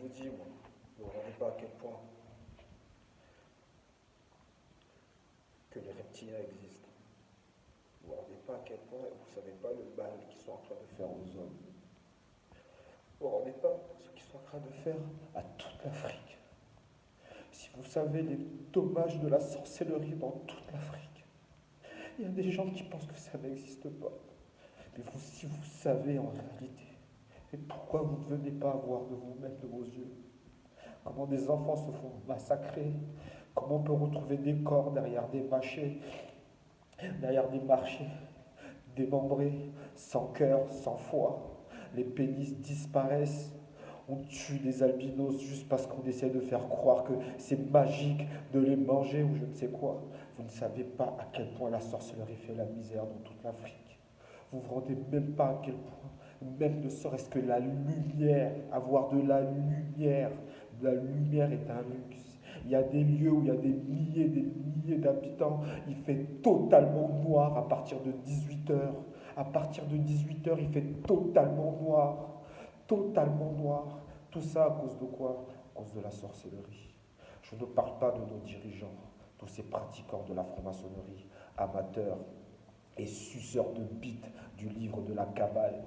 vous dis, moi, vous ne vous rendez pas à quel point que les reptiliens existent. Vous ne vous rendez pas à quel point, vous ne savez pas le mal qu'ils sont en train de faire aux hommes. Vous ne vous rendez pas ce qu'ils sont en train de faire à toute l'Afrique. Si vous savez les dommages de la sorcellerie dans toute l'Afrique, il y a des gens qui pensent que ça n'existe pas. Mais vous, si vous savez en réalité, et pourquoi vous ne venez pas voir de vous-même de vos yeux, comment des enfants se font massacrer, comment on peut retrouver des corps derrière des marchés, démembrés, sans cœur, sans foie, les pénis disparaissent, on tue des albinos juste parce qu'on essaie de faire croire que c'est magique de les manger ou je ne sais quoi. Vous ne savez pas à quel point la sorcellerie fait la misère dans toute l'Afrique. Vous ne vous rendez même pas à quel point, même ne serait-ce que la lumière, avoir de la lumière est un luxe. Il y a des lieux où il y a des milliers d'habitants, il fait totalement noir à partir de 18 heures. À partir de 18 heures, il fait totalement noir. Totalement noir. Tout ça à cause de quoi? À cause de la sorcellerie. Je ne parle pas de nos dirigeants, tous ces pratiquants de la franc-maçonnerie, amateurs et suceurs de bites du livre de la Kabbale.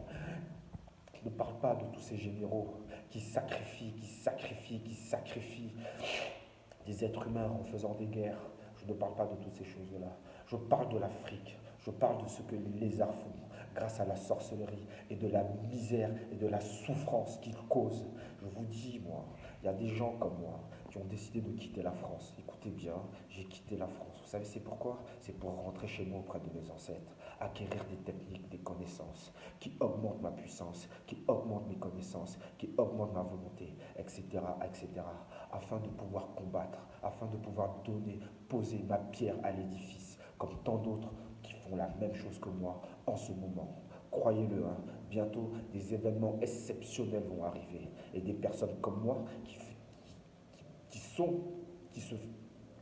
Je ne parle pas de tous ces généraux qui sacrifient des êtres humains en faisant des guerres. Je ne parle pas de toutes ces choses-là. Je parle de l'Afrique. Je parle de ce que les lézards font grâce à la sorcellerie et de la misère et de la souffrance qu'ils causent. Je vous dis, moi, il y a des gens comme moi qui ont décidé de quitter la France. Écoutez bien, j'ai quitté la France. Vous savez, c'est pourquoi? C'est pour rentrer chez moi auprès de mes ancêtres, acquérir des techniques, des connaissances qui augmentent ma puissance, qui augmentent mes connaissances, qui augmentent ma volonté, etc., etc., afin de pouvoir combattre, afin de pouvoir donner, poser ma pierre à l'édifice, comme tant d'autres qui font la même chose que moi en ce moment. Croyez-le, hein, bientôt des événements exceptionnels vont arriver et des personnes comme moi qui sont, qui se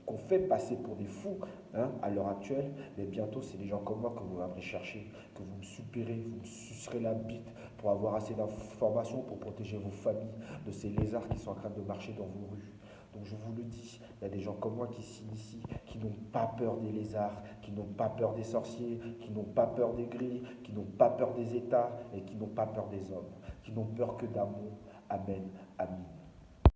qu'on fait passer pour des fous hein, à l'heure actuelle, mais bientôt c'est des gens comme moi que vous viendrez chercher, que vous me supérez, vous me sucerez la bite pour avoir assez d'informations pour protéger vos familles de ces lézards qui sont en train de marcher dans vos rues. Donc je vous le dis, il y a des gens comme moi qui s'initient, qui n'ont pas peur des lézards, qui n'ont pas peur des sorciers, qui n'ont pas peur des grilles, qui n'ont pas peur des États et qui n'ont pas peur des hommes, qui n'ont peur que d'amour. Amen, amen.